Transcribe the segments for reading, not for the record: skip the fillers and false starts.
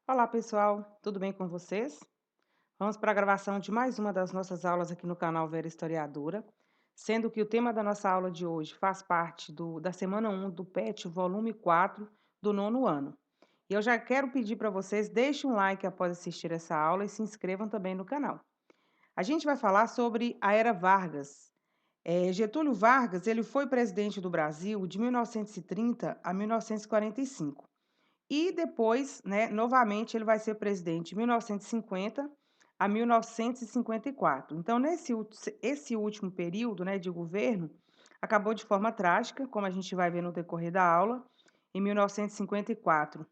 Olá, pessoal, tudo bem com vocês? Vamos para a gravação de mais uma das nossas aulas aqui no canal Vera Historiadora, sendo que o tema da nossa aula de hoje faz parte da semana 1 do PET, volume 4 do nono ano. E eu já quero pedir para vocês, deixem um like após assistir essa aula e se inscrevam também no canal. A gente vai falar sobre a Era Vargas. Getúlio Vargas, ele foi presidente do Brasil de 1930 a 1945. E depois, né, novamente, ele vai ser presidente de 1950 a 1954. Então, esse último período, né, de governo acabou de forma trágica, como a gente vai ver no decorrer da aula. Em 1954,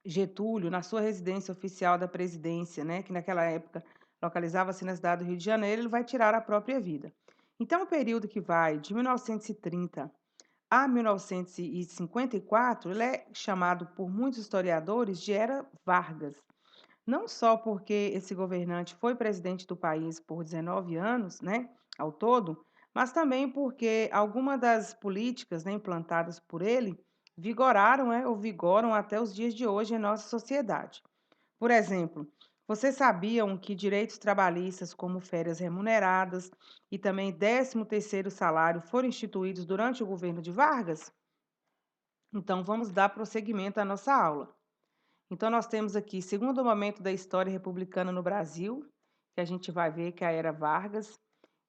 Getúlio, na sua residência oficial da presidência, né, que naquela época localizava-se na cidade do Rio de Janeiro, ele vai tirar a própria vida. Então, o período que vai de 1930 a 1954, ele é chamado por muitos historiadores de Era Vargas. Não só porque esse governante foi presidente do país por 19 anos, né, ao todo, mas também porque algumas das políticas, né, implantadas por ele vigoraram, ou vigoram até os dias de hoje em nossa sociedade. Por exemplo, vocês sabiam que direitos trabalhistas como férias remuneradas e também 13º salário foram instituídos durante o governo de Vargas? Então, vamos dar prosseguimento à nossa aula. Então, nós temos aqui, segundo momento da história republicana no Brasil, que a gente vai ver que é a Era Vargas.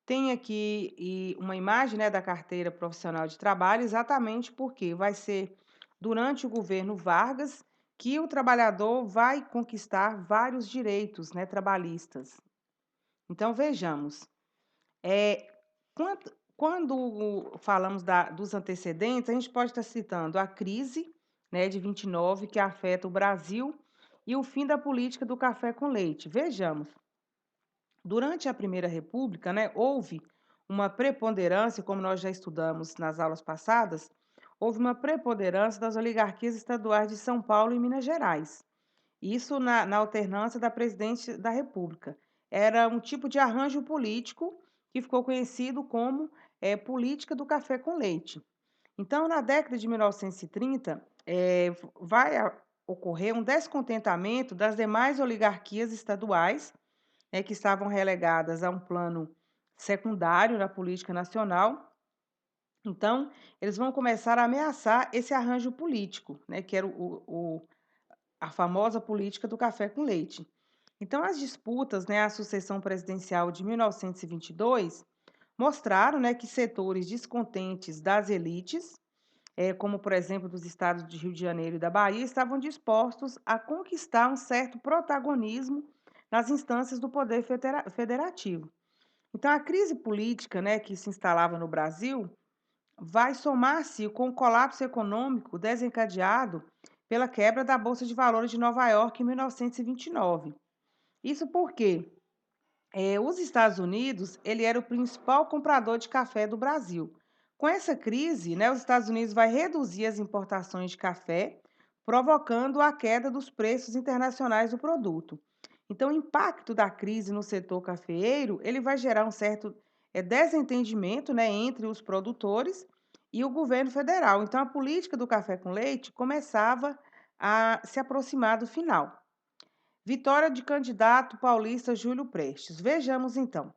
Tem aqui uma imagem, né, da carteira profissional de trabalho, exatamente porque vai ser durante o governo Vargas que o trabalhador vai conquistar vários direitos, né, trabalhistas. Então, vejamos. É, quando falamos dos antecedentes, a gente pode estar citando a crise, né, de 29, que afeta o Brasil, e o fim da política do café com leite. Vejamos, durante a Primeira República, né, houve uma preponderância, como nós já estudamos nas aulas passadas, houve uma preponderância das oligarquias estaduais de São Paulo e Minas Gerais. Isso na alternância da presidente da República. Era um tipo de arranjo político que ficou conhecido como política do café com leite. Então, na década de 1930, ocorrer um descontentamento das demais oligarquias estaduais, né, que estavam relegadas a um plano secundário na política nacional. Então, eles vão começar a ameaçar esse arranjo político, né, que era a famosa política do café com leite. Então, as disputas, né, à sucessão presidencial de 1922 mostraram, né, que setores descontentes das elites, como por exemplo dos estados de Rio de Janeiro e da Bahia, estavam dispostos a conquistar um certo protagonismo nas instâncias do poder federativo. Então, a crise política, né, que se instalava no Brasil vai somar-se com o colapso econômico desencadeado pela quebra da Bolsa de Valores de Nova York em 1929. Isso porque os Estados Unidos ele era o principal comprador de café do Brasil. Com essa crise, né, os Estados Unidos vai reduzir as importações de café, provocando a queda dos preços internacionais do produto. Então, o impacto da crise no setor cafeeiro, ele vai gerar um certo desentendimento, né, entre os produtores e o governo federal. Então, a política do café com leite começava a se aproximar do final. Vitória de candidato paulista Júlio Prestes. Vejamos então.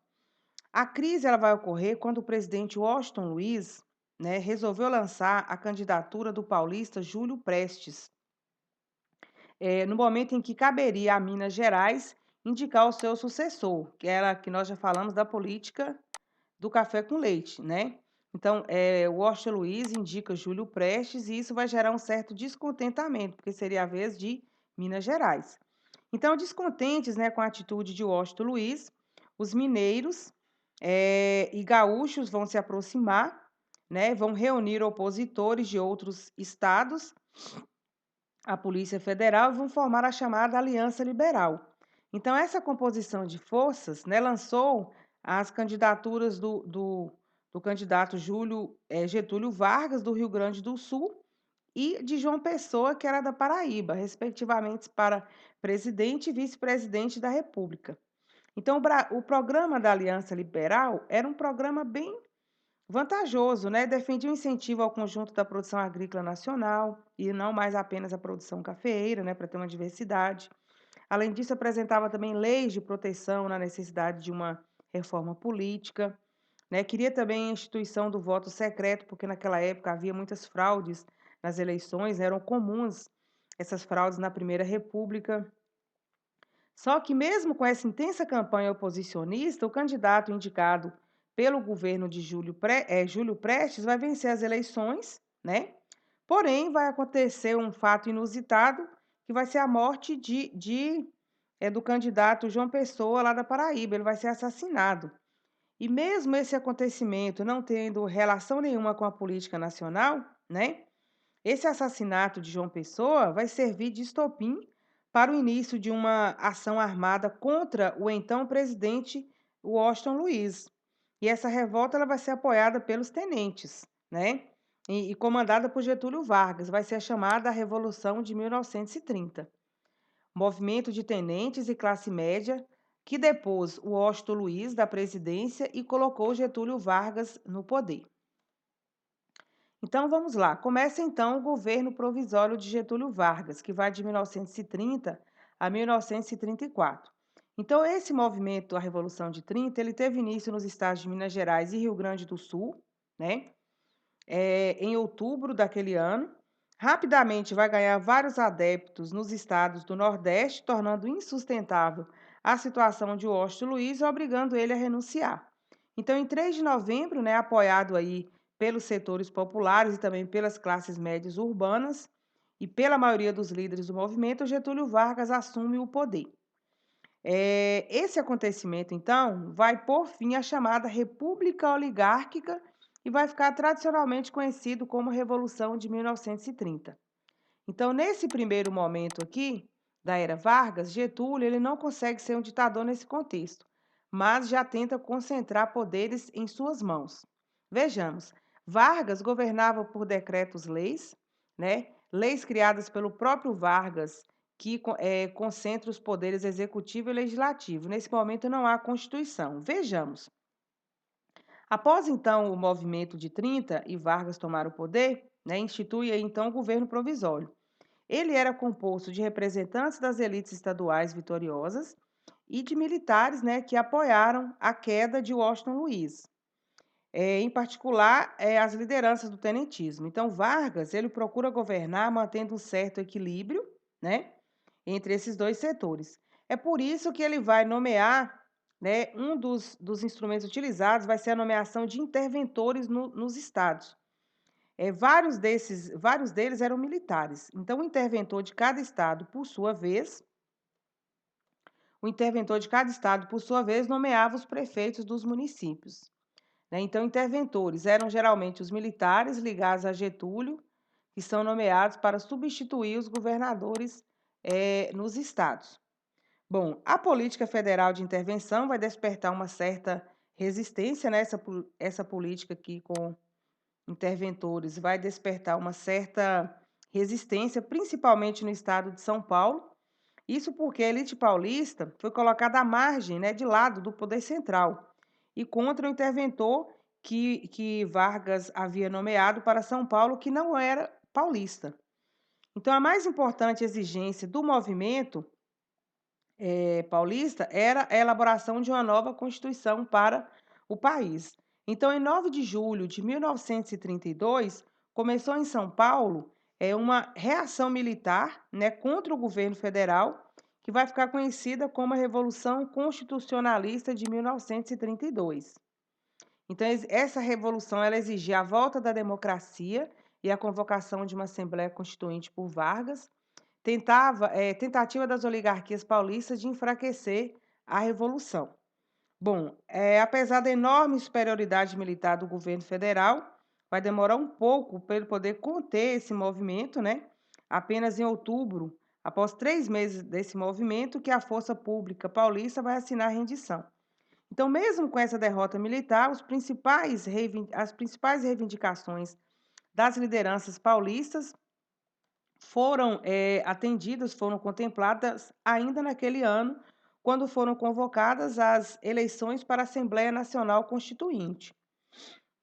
A crise ela vai ocorrer quando o presidente Washington Luiz, né, resolveu lançar a candidatura do paulista Júlio Prestes, no momento em que caberia a Minas Gerais indicar o seu sucessor, que era que nós já falamos da política do café com leite, né? Então, o Washington Luiz indica Júlio Prestes e isso vai gerar um certo descontentamento, porque seria a vez de Minas Gerais. Então, descontentes, né, com a atitude de Washington Luiz, os mineiros e gaúchos vão se aproximar, né, vão reunir opositores de outros estados à Polícia Federal e vão formar a chamada Aliança Liberal. Então, essa composição de forças, né, lançou as candidaturas do candidato Getúlio Vargas, do Rio Grande do Sul, e de João Pessoa, que era da Paraíba, respectivamente para presidente e vice-presidente da República. Então, o programa da Aliança Liberal era um programa bem vantajoso, né? Defendia o incentivo ao conjunto da produção agrícola nacional e não mais apenas a produção cafeeira, né, para ter uma diversidade. Além disso, apresentava também leis de proteção na necessidade de uma reforma política, né? Queria também a instituição do voto secreto, porque naquela época havia muitas fraudes nas eleições, eram comuns essas fraudes na Primeira República. Só que mesmo com essa intensa campanha oposicionista, o candidato indicado pelo governo de Júlio Prestes vai vencer as eleições, né? Porém, vai acontecer um fato inusitado, que vai ser a morte do candidato João Pessoa, lá da Paraíba. Ele vai ser assassinado. E mesmo esse acontecimento não tendo relação nenhuma com a política nacional, né? Esse assassinato de João Pessoa vai servir de estopim para o início de uma ação armada contra o então presidente Washington Luiz. E essa revolta ela vai ser apoiada pelos tenentes, né? E comandada por Getúlio Vargas. Vai ser chamada a Revolução de 1930. Movimento de tenentes e classe média que depôs o Washington Luiz da presidência e colocou Getúlio Vargas no poder. Então vamos lá. Começa então o governo provisório de Getúlio Vargas, que vai de 1930 a 1934. Então esse movimento, a Revolução de 30, ele teve início nos estados de Minas Gerais e Rio Grande do Sul, né? Em outubro daquele ano. Rapidamente vai ganhar vários adeptos nos estados do Nordeste, tornando insustentável a situação de Washington Luiz, obrigando ele a renunciar. Então, em 3 de novembro, né, apoiado aí pelos setores populares e também pelas classes médias urbanas e pela maioria dos líderes do movimento, Getúlio Vargas assume o poder. Esse acontecimento, então, vai por fim à chamada República Oligárquica e vai ficar tradicionalmente conhecido como Revolução de 1930. Então, nesse primeiro momento aqui, da era Vargas, Getúlio ele não consegue ser um ditador nesse contexto, mas já tenta concentrar poderes em suas mãos. Vejamos, Vargas governava por decretos-leis, né? Leis criadas pelo próprio Vargas, que concentra os poderes executivo e legislativo. Nesse momento não há Constituição. Vejamos. Após então o movimento de 30 e Vargas tomar o poder, né, institui aí, então o governo provisório. Ele era composto de representantes das elites estaduais vitoriosas e de militares, né, que apoiaram a queda de Washington Luiz, em particular as lideranças do tenentismo. Então, Vargas ele procura governar mantendo um certo equilíbrio, né, entre esses dois setores. É por isso que ele vai nomear, né, um dos instrumentos utilizados vai ser a nomeação de interventores nos estados. Vários deles eram militares. Então, o interventor de cada estado, por sua vez, nomeava os prefeitos dos municípios, né? Então, interventores eram geralmente os militares ligados a Getúlio, que são nomeados para substituir os governadores nos estados. Bom, a política federal de intervenção vai despertar uma certa resistência, né? Essa política aqui com interventores vai despertar uma certa resistência, principalmente no estado de São Paulo. Isso porque a elite paulista foi colocada à margem, né, de lado do poder central e contra o interventor que Vargas havia nomeado para São Paulo, que não era paulista. Então, a mais importante exigência do movimento paulista era a elaboração de uma nova Constituição para o país. Então, em 9 de julho de 1932, começou em São Paulo uma reação militar, né, contra o governo federal, que vai ficar conhecida como a Revolução Constitucionalista de 1932. Então, essa revolução ela exigia a volta da democracia e a convocação de uma Assembleia Constituinte por Vargas, tentativa das oligarquias paulistas de enfraquecer a revolução. Bom, apesar da enorme superioridade militar do governo federal, vai demorar um pouco para ele poder conter esse movimento, né? Apenas em outubro, após 3 meses desse movimento, que a Força Pública Paulista vai assinar a rendição. Então, mesmo com essa derrota militar, as principais reivindicações das lideranças paulistas foram atendidas, foram contempladas ainda naquele ano, quando foram convocadas as eleições para a Assembleia Nacional Constituinte.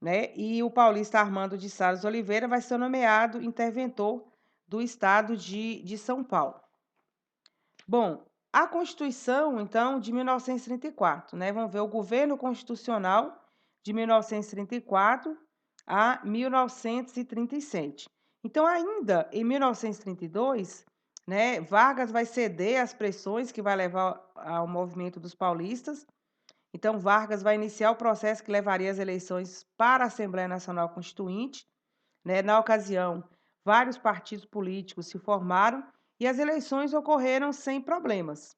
né? E o paulista Armando de Salles Oliveira vai ser nomeado interventor do estado de São Paulo. Bom, a Constituição, então, de 1934, né? Vamos ver o governo constitucional de 1934 a 1937. Então, ainda em 1932, né, Vargas vai ceder às pressões que vai levar ao movimento dos paulistas. Então, Vargas vai iniciar o processo que levaria às eleições para a Assembleia Nacional Constituinte, né? Na ocasião, vários partidos políticos se formaram e as eleições ocorreram sem problemas,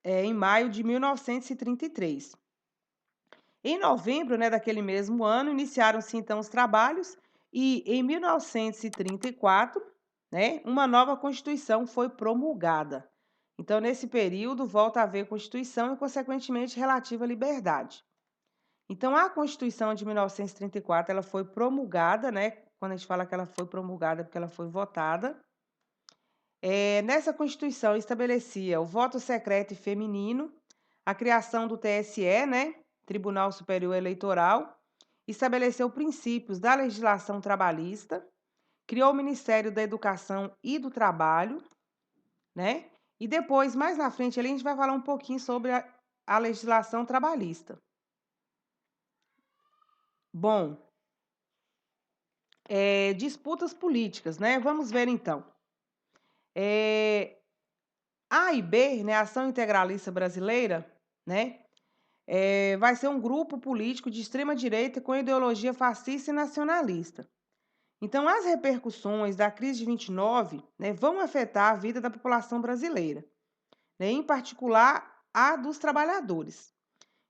em maio de 1933. Em novembro, né, daquele mesmo ano, iniciaram-se então os trabalhos e em 1934, né, uma nova Constituição foi promulgada. Então, nesse período, volta a haver Constituição e, consequentemente, relativa à liberdade. Então, a Constituição de 1934, ela foi promulgada, né? Quando a gente fala que ela foi promulgada, porque ela foi votada. Nessa Constituição estabelecia o voto secreto e feminino, a criação do TSE, né? Tribunal Superior Eleitoral, estabeleceu princípios da legislação trabalhista, criou o Ministério da Educação e do Trabalho, né? E depois, mais na frente, ali, a gente vai falar um pouquinho sobre a legislação trabalhista. Bom, disputas políticas, né? Vamos ver então. A e B, né, Ação Integralista Brasileira, né, vai ser um grupo político de extrema direita com ideologia fascista e nacionalista. Então, as repercussões da crise de 29, né, vão afetar a vida da população brasileira, né, em particular a dos trabalhadores.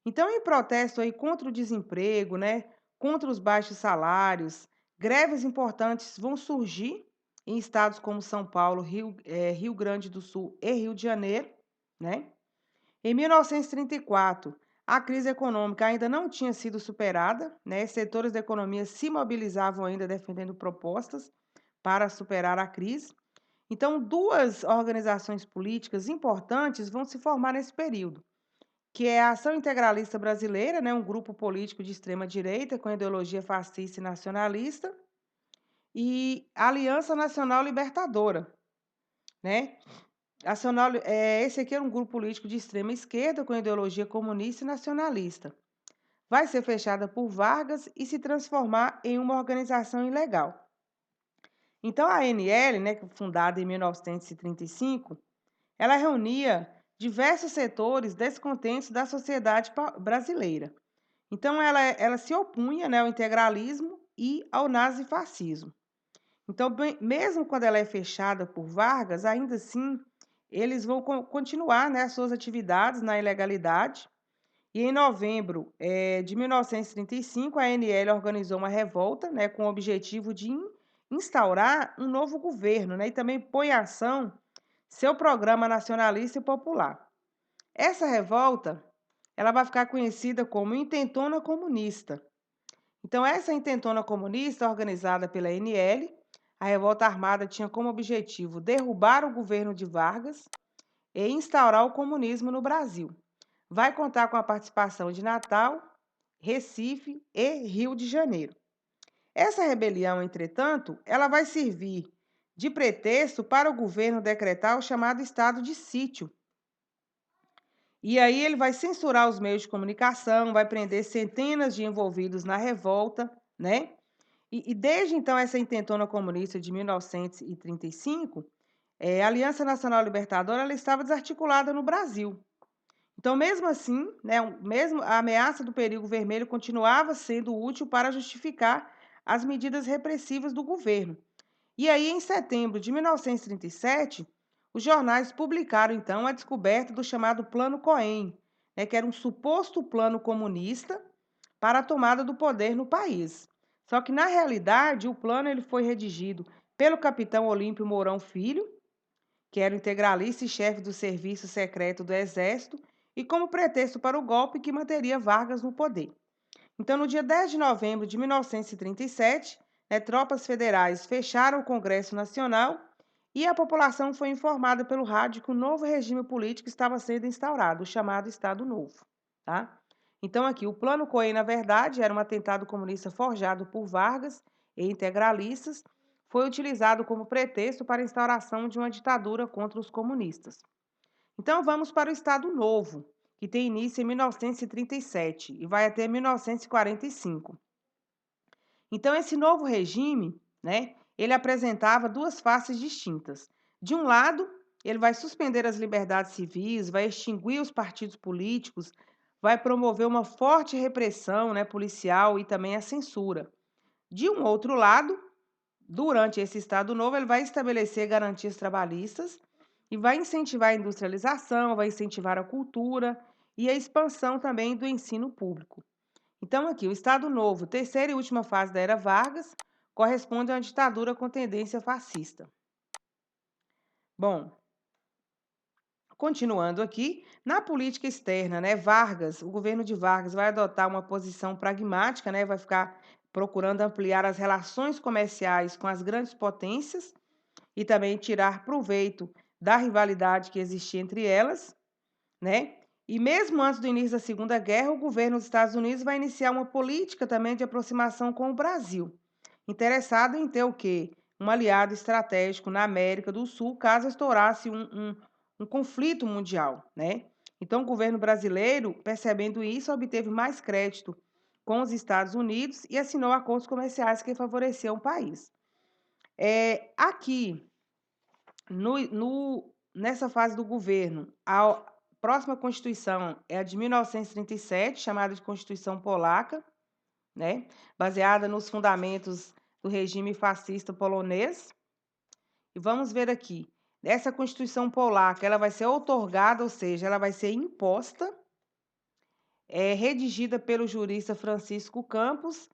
Então, em protesto aí contra o desemprego, né, contra os baixos salários, greves importantes vão surgir em estados como São Paulo, Rio Grande do Sul e Rio de Janeiro, né? Em 1934, a crise econômica ainda não tinha sido superada, né? Setores da economia se mobilizavam ainda defendendo propostas para superar a crise. Então, duas organizações políticas importantes vão se formar nesse período, que é a Ação Integralista Brasileira, né, um grupo político de extrema-direita com ideologia fascista e nacionalista, e a Aliança Nacional Libertadora, né? Esse aqui é um grupo político de extrema-esquerda com ideologia comunista e nacionalista. Vai ser fechada por Vargas e se transformar em uma organização ilegal. Então, a ANL, né, fundada em 1935, ela reunia diversos setores descontentes da sociedade brasileira. Então, ela se opunha, né, ao integralismo e ao nazifascismo. Então, mesmo quando ela é fechada por Vargas, ainda assim, eles vão continuar, né, as suas atividades na ilegalidade. E em novembro de 1935, a ANL organizou uma revolta, né, com o objetivo de instaurar um novo governo, né, e também pôr em ação seu programa nacionalista e popular. Essa revolta, ela vai ficar conhecida como Intentona Comunista. Então, essa Intentona Comunista, organizada pela ANL, a revolta armada tinha como objetivo derrubar o governo de Vargas e instaurar o comunismo no Brasil. Vai contar com a participação de Natal, Recife e Rio de Janeiro. Essa rebelião, entretanto, ela vai servir de pretexto para o governo decretar o chamado estado de sítio. E aí ele vai censurar os meios de comunicação, vai prender centenas de envolvidos na revolta, né? E desde então, essa intentona comunista de 1935, a Aliança Nacional Libertadora, ela estava desarticulada no Brasil. Então, mesmo assim, né, mesmo a ameaça do perigo vermelho continuava sendo útil para justificar as medidas repressivas do governo. E aí, em setembro de 1937, os jornais publicaram, então, a descoberta do chamado Plano Cohen, né, que era um suposto plano comunista para a tomada do poder no país. Só que, na realidade, o plano ele foi redigido pelo capitão Olímpio Mourão Filho, que era o integralista e chefe do serviço secreto do Exército, e como pretexto para o golpe que manteria Vargas no poder. Então, no dia 10 de novembro de 1937, tropas federais fecharam o Congresso Nacional e a população foi informada pelo rádio que um novo regime político estava sendo instaurado, o chamado Estado Novo. Tá? Então, aqui, o Plano Cohen, na verdade, era um atentado comunista forjado por Vargas e integralistas, foi utilizado como pretexto para a instauração de uma ditadura contra os comunistas. Então, vamos para o Estado Novo, que tem início em 1937 e vai até 1945. Então, esse novo regime, né, ele apresentava duas faces distintas. De um lado, ele vai suspender as liberdades civis, vai extinguir os partidos políticos, vai promover uma forte repressão, né, policial e também a censura. De um outro lado, durante esse Estado Novo, ele vai estabelecer garantias trabalhistas e vai incentivar a industrialização, vai incentivar a cultura e a expansão também do ensino público. Então, aqui, o Estado Novo, terceira e última fase da era Vargas, corresponde a uma ditadura com tendência fascista. Bom, continuando aqui, na política externa, né, Vargas, o governo de Vargas vai adotar uma posição pragmática, né, vai ficar procurando ampliar as relações comerciais com as grandes potências e também tirar proveito da rivalidade que existia entre elas, né? E mesmo antes do início da Segunda Guerra, o governo dos Estados Unidos vai iniciar uma política também de aproximação com o Brasil, interessado em ter o quê? Um aliado estratégico na América do Sul, caso estourasse um conflito mundial, né? Então, o governo brasileiro, percebendo isso, obteve mais crédito com os Estados Unidos e assinou acordos comerciais que favoreciam o país. Aqui, nessa fase do governo, a próxima Constituição é a de 1937, chamada de Constituição Polaca, né? Baseada nos fundamentos do regime fascista polonês. E vamos ver aqui, essa Constituição Polaca, ela vai ser outorgada, ou seja, ela vai ser imposta, redigida pelo jurista Francisco Campos.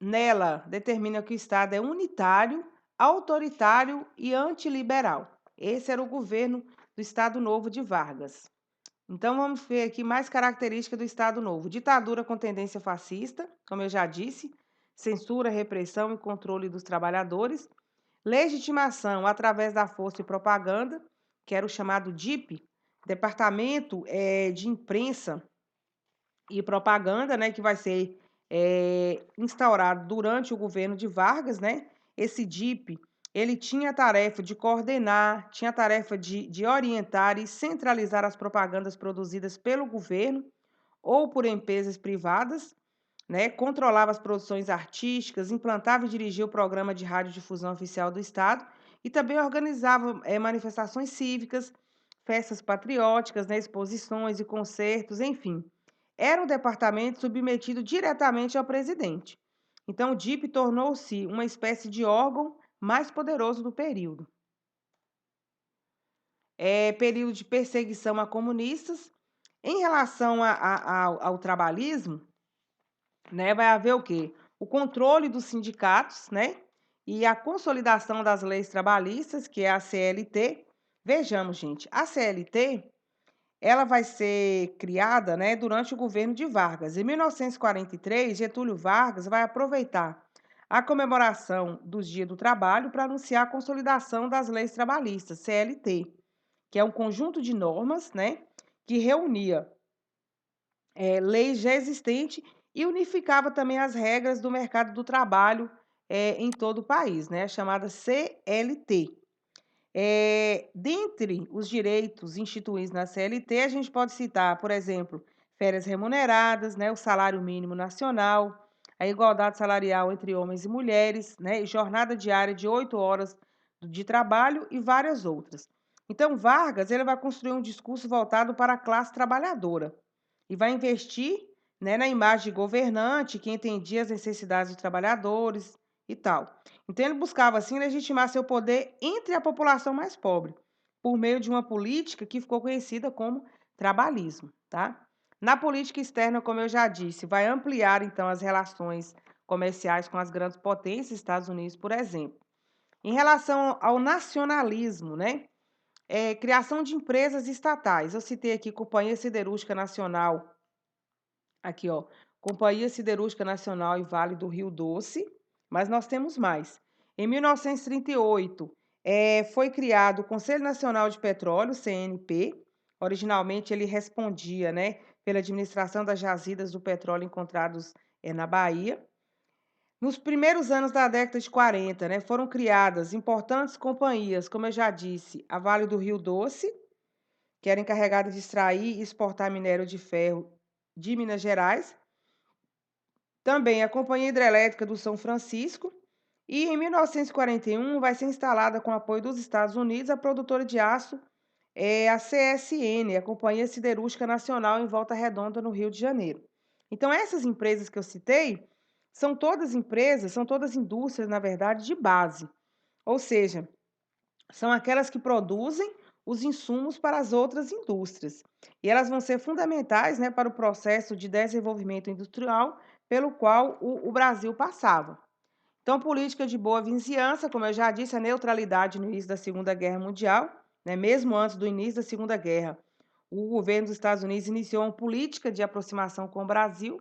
Nela, determina que o Estado é unitário, autoritário e antiliberal. Esse era o governo do Estado Novo de Vargas. Então, vamos ver aqui mais características do Estado Novo. Ditadura com tendência fascista, como eu já disse, censura, repressão e controle dos trabalhadores, legitimação através da força e propaganda, que era o chamado DIP, Departamento de Imprensa e Propaganda, né, que vai ser instaurado durante o governo de Vargas, né? Esse DIP, ele tinha a tarefa de coordenar, tinha a tarefa de orientar e centralizar as propagandas produzidas pelo governo ou por empresas privadas, né? Controlava as produções artísticas, implantava e dirigia o programa de radiodifusão oficial do Estado e também organizava manifestações cívicas, festas patrióticas, né? Exposições e concertos, enfim. Era um departamento submetido diretamente ao presidente. Então, o DIP tornou-se uma espécie de órgão mais poderoso do período. Período de perseguição a comunistas. Em relação ao trabalhismo, né, vai haver o quê? O controle dos sindicatos, né, e a consolidação das leis trabalhistas, que é a CLT. Vejamos, gente, a CLT, ela vai ser criada, né, durante o governo de Vargas. Em 1943, Getúlio Vargas vai aproveitar a comemoração dos Dias do Trabalho para anunciar a consolidação das leis trabalhistas, CLT, que é um conjunto de normas, né, que reunia leis já existentes e unificava também as regras do mercado do trabalho em todo o país, né, a chamada CLT. Dentre os direitos instituídos na CLT, a gente pode citar, por exemplo, férias remuneradas, né, o salário mínimo nacional, a igualdade salarial entre homens e mulheres, né, e jornada diária de 8 horas de trabalho e várias outras. Então, Vargas ele vai construir um discurso voltado para a classe trabalhadora e vai investir, né, na imagem de governante que entendia as necessidades dos trabalhadores e tal. Então, ele buscava, assim, legitimar seu poder entre a população mais pobre, por meio de uma política que ficou conhecida como trabalhismo, tá? Na política externa, como eu já disse, vai ampliar, então, as relações comerciais com as grandes potências, Estados Unidos, por exemplo. Em relação ao nacionalismo, né? Criação de empresas estatais. Eu citei aqui Companhia Siderúrgica Nacional, aqui, ó, Companhia Siderúrgica Nacional e Vale do Rio Doce, mas nós temos mais. Em 1938, foi criado o Conselho Nacional de Petróleo, CNP. Originalmente ele respondia, né, pela administração das jazidas do petróleo encontrados na Bahia. Nos primeiros anos da década de 40, né, foram criadas importantes companhias, como eu já disse, a Vale do Rio Doce, que era encarregada de extrair e exportar minério de ferro de Minas Gerais, também a Companhia Hidrelétrica do São Francisco, e em 1941 vai ser instalada, com apoio dos Estados Unidos, a produtora de aço, a CSN, a Companhia Siderúrgica Nacional, em Volta Redonda, no Rio de Janeiro. Então, essas empresas que eu citei são todas empresas, são todas indústrias, na verdade, de base, ou seja, são aquelas que produzem os insumos para as outras indústrias. E elas vão ser fundamentais, né, para o processo de desenvolvimento industrial pelo qual o Brasil passava. Então, política de boa vizinhança, como eu já disse, a neutralidade no início da Segunda Guerra Mundial, né, mesmo antes do início da Segunda Guerra, o governo dos Estados Unidos iniciou uma política de aproximação com o Brasil.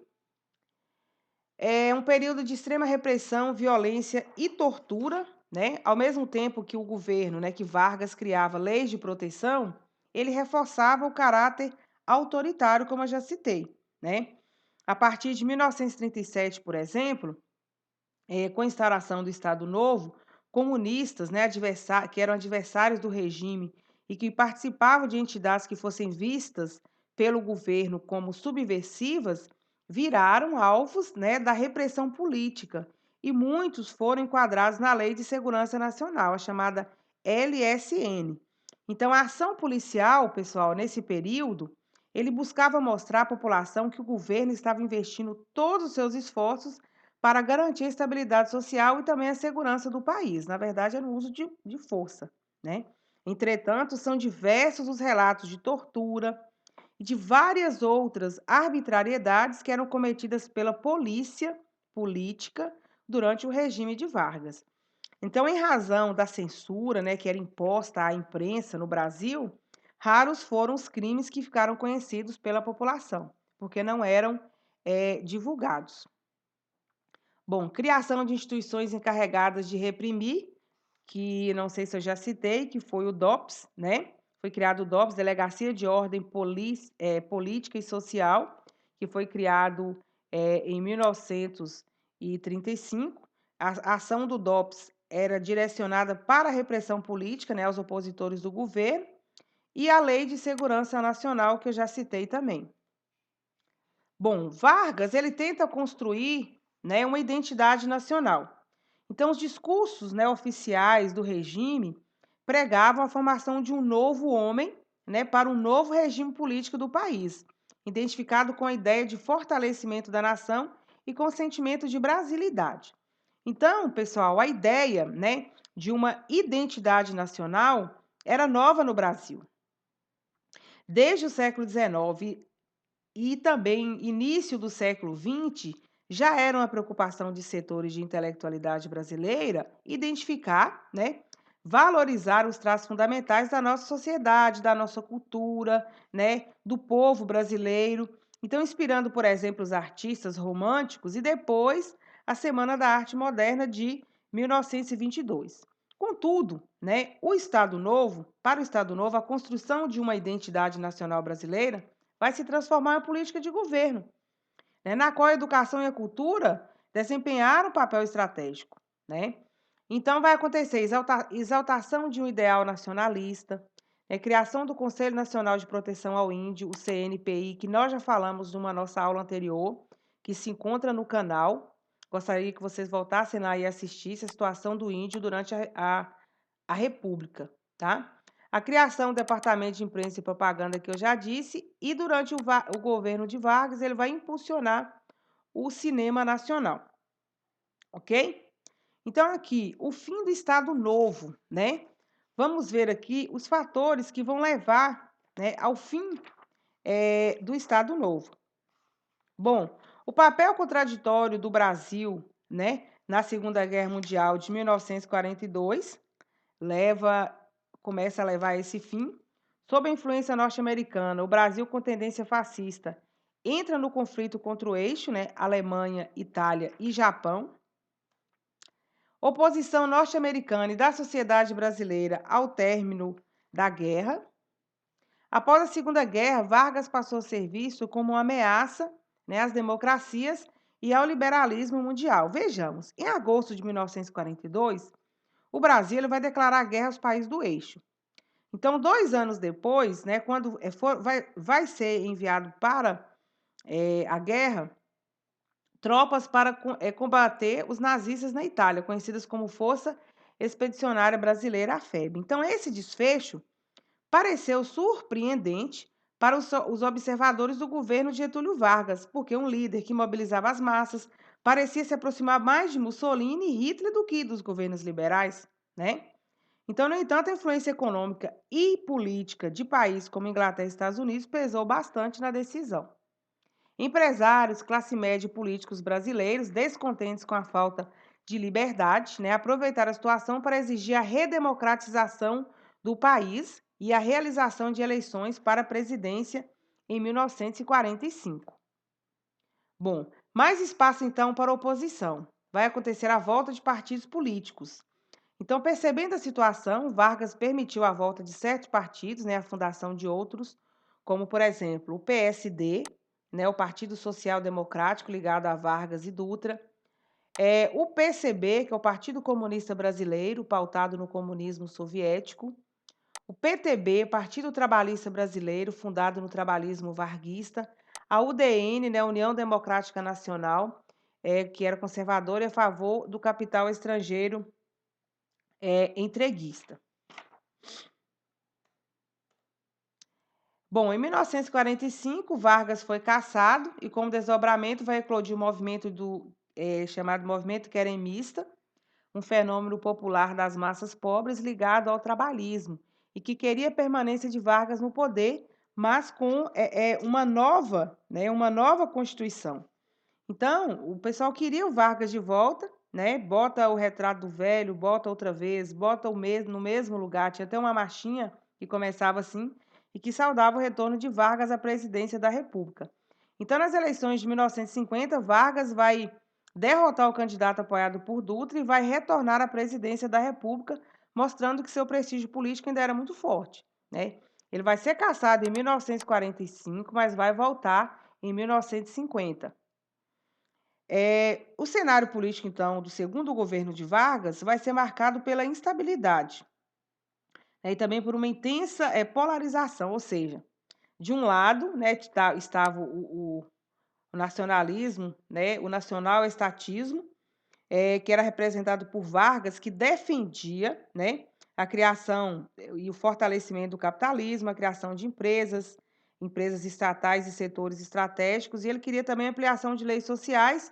É um período de extrema repressão, violência e tortura, né? Ao mesmo tempo que o governo, né, que Vargas criava leis de proteção, ele reforçava o caráter autoritário, como eu já citei, né? A partir de 1937, por exemplo, com a instauração do Estado Novo, comunistas, né, que eram adversários do regime e que participavam de entidades que fossem vistas pelo governo como subversivas, viraram alvos, né, da repressão política, e muitos foram enquadrados na Lei de Segurança Nacional, a chamada LSN. Então, a ação policial, pessoal, nesse período, ele buscava mostrar à população que o governo estava investindo todos os seus esforços para garantir a estabilidade social e também a segurança do país. Na verdade, era o uso de força, né? Entretanto, são diversos os relatos de tortura e de várias outras arbitrariedades que eram cometidas pela polícia política durante o regime de Vargas. Então, em razão da censura, né, que era imposta à imprensa no Brasil, raros foram os crimes que ficaram conhecidos pela população, porque não eram divulgados. Bom, criação de instituições encarregadas de reprimir, que não sei se eu já citei, que foi o DOPS, né? Foi criado o DOPS, Delegacia de Ordem Política e Social, que foi criado em 1935. A ação do DOPS era direcionada para a repressão política, né, aos opositores do governo, e a Lei de Segurança Nacional, que eu já citei também. Bom, Vargas, ele tenta construir, né, uma identidade nacional. Então, os discursos, né, oficiais do regime pregavam a formação de um novo homem, né, para um novo regime político do país, identificado com a ideia de fortalecimento da nação e com o sentimento de brasilidade. Então, pessoal, a ideia, né, de uma identidade nacional era nova no Brasil. Desde o século XIX e também início do século XX, já era uma preocupação de setores de intelectualidade brasileira identificar, né, valorizar os traços fundamentais da nossa sociedade, da nossa cultura, né, do povo brasileiro. Então, inspirando, por exemplo, os artistas românticos e depois a Semana da Arte Moderna de 1922. Contudo, né, para o Estado Novo, a construção de uma identidade nacional brasileira vai se transformar em uma política de governo, né, na qual a educação e a cultura desempenharam um papel estratégico, né? Então, vai acontecer exaltação de um ideal nacionalista, criação do Conselho Nacional de Proteção ao Índio, o CNPI, que nós já falamos numa nossa aula anterior, que se encontra no canal. Gostaria que vocês voltassem lá e assistissem a situação do índio durante a República, tá? A criação do Departamento de Imprensa e Propaganda, que eu já disse, e durante o governo de Vargas, ele vai impulsionar o cinema nacional, ok? Então, aqui, o fim do Estado Novo, né? Vamos ver aqui os fatores que vão levar, né, ao fim do Estado Novo. Bom, o papel contraditório do Brasil, né, na Segunda Guerra Mundial de 1942 começa a levar a esse fim. Sob a influência norte-americana, o Brasil, com tendência fascista, entra no conflito contra o eixo, né, Alemanha, Itália e Japão. Oposição norte-americana e da sociedade brasileira ao término da guerra. Após a Segunda Guerra, Vargas passou a ser visto como uma ameaça, né, às democracias e ao liberalismo mundial. Vejamos, em agosto de 1942, o Brasil ele vai declarar guerra aos países do eixo. Então, 2 anos depois, né, quando vai ser enviado para a guerra, tropas para combater os nazistas na Itália, conhecidas como Força Expedicionária Brasileira, a FEB. Então, esse desfecho pareceu surpreendente para os observadores do governo de Getúlio Vargas, porque um líder que mobilizava as massas parecia se aproximar mais de Mussolini e Hitler do que dos governos liberais, né? Então, no entanto, a influência econômica e política de países como Inglaterra e Estados Unidos pesou bastante na decisão. Empresários, classe média e políticos brasileiros, descontentes com a falta de liberdade, né, aproveitaram a situação para exigir a redemocratização do país e a realização de eleições para a presidência em 1945. Bom, mais espaço então para a oposição. Vai acontecer a volta de partidos políticos. Então, percebendo a situação, Vargas permitiu a volta de certos partidos, né, a fundação de outros, como, por exemplo, o PSD, né, o Partido Social Democrático, ligado a Vargas e Dutra, o PCB, que é o Partido Comunista Brasileiro, pautado no comunismo soviético, o PTB, Partido Trabalhista Brasileiro, fundado no trabalhismo varguista, a UDN, né, União Democrática Nacional, que era conservadora e a favor do capital estrangeiro entreguista. Bom, em 1945, Vargas foi cassado e, como desdobramento, vai eclodir o movimento chamado Movimento Queremista, um fenômeno popular das massas pobres ligado ao trabalhismo e que queria a permanência de Vargas no poder, mas com uma nova Constituição. Então, o pessoal queria o Vargas de volta, né? Bota o retrato do velho, bota outra vez, bota no mesmo lugar. Tinha até uma marchinha que começava assim e que saudava o retorno de Vargas à presidência da República. Então, nas eleições de 1950, Vargas vai derrotar o candidato apoiado por Dutra e vai retornar à presidência da República, mostrando que seu prestígio político ainda era muito forte, né? Ele vai ser cassado em 1945, mas vai voltar em 1950. O cenário político, então, do segundo governo de Vargas vai ser marcado pela instabilidade, né, e também por uma intensa polarização, ou seja, de um lado, né, estava o nacionalismo, né, o nacional-estatismo, que era representado por Vargas, que defendia, né, a criação e o fortalecimento do capitalismo, a criação de empresas estatais e setores estratégicos, e ele queria também ampliação de leis sociais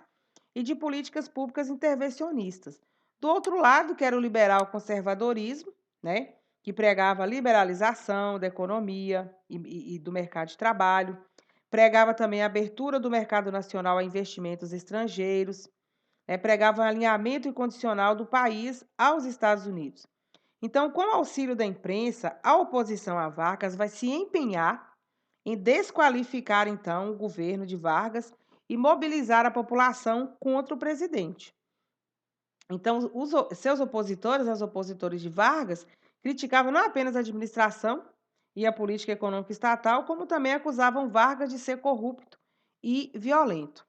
e de políticas públicas intervencionistas. Do outro lado, que era o liberal conservadorismo, né, que pregava a liberalização da economia e do mercado de trabalho, pregava também a abertura do mercado nacional a investimentos estrangeiros, pregava o alinhamento incondicional do país aos Estados Unidos. Então, com o auxílio da imprensa, a oposição a Vargas vai se empenhar em desqualificar, então, o governo de Vargas e mobilizar a população contra o presidente. Então, seus opositores, os opositores de Vargas, criticavam não apenas a administração e a política econômica estatal, como também acusavam Vargas de ser corrupto e violento.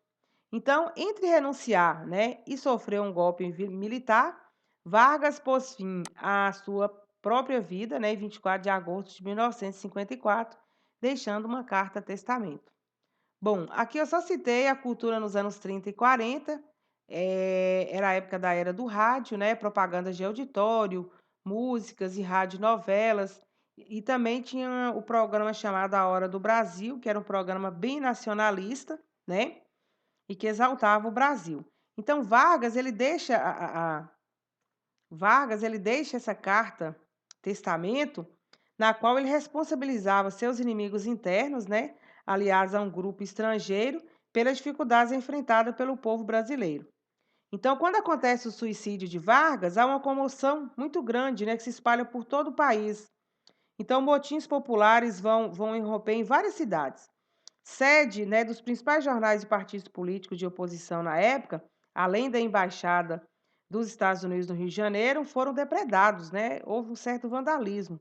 Então, entre renunciar, né, e sofrer um golpe militar, Vargas pôs fim à sua própria vida, né, em 24 de agosto de 1954, deixando uma carta-testamento. Bom, aqui eu só citei a cultura nos anos 30 e 40, era a época da era do rádio, né, propagandas de auditório, músicas e radionovelas, e também tinha o programa chamado A Hora do Brasil, que era um programa bem nacionalista, né, e que exaltava o Brasil. Então Vargas ele deixa essa carta testamento na qual ele responsabilizava seus inimigos internos, né, aliados a um grupo estrangeiro, pelas dificuldades enfrentadas pelo povo brasileiro. Então, quando acontece o suicídio de Vargas, há uma comoção muito grande, né, que se espalha por todo o país. Então, motins populares vão irromper em várias cidades. Sede, né, dos principais jornais e partidos políticos de oposição na época, além da embaixada dos Estados Unidos no Rio de Janeiro, foram depredados, né? Houve um certo vandalismo.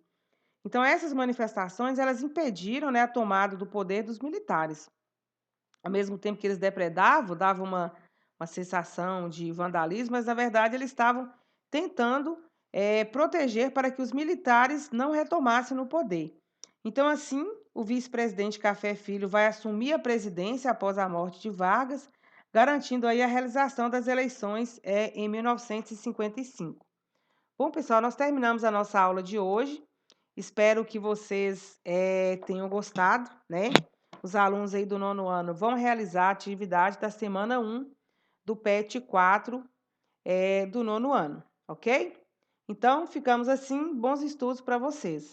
Então essas manifestações, elas impediram, né, a tomada do poder dos militares. Ao mesmo tempo que eles depredavam, dava uma sensação de vandalismo, mas na verdade eles estavam tentando, proteger para que os militares não retomassem no poder. Então, assim, o vice-presidente Café Filho vai assumir a presidência após a morte de Vargas, garantindo aí a realização das eleições, em 1955. Bom, pessoal, nós terminamos a nossa aula de hoje. Espero que vocês, tenham gostado, né. Os alunos aí do nono ano vão realizar a atividade da semana 1 do PET 4, do nono ano, ok? Então, ficamos assim, bons estudos para vocês.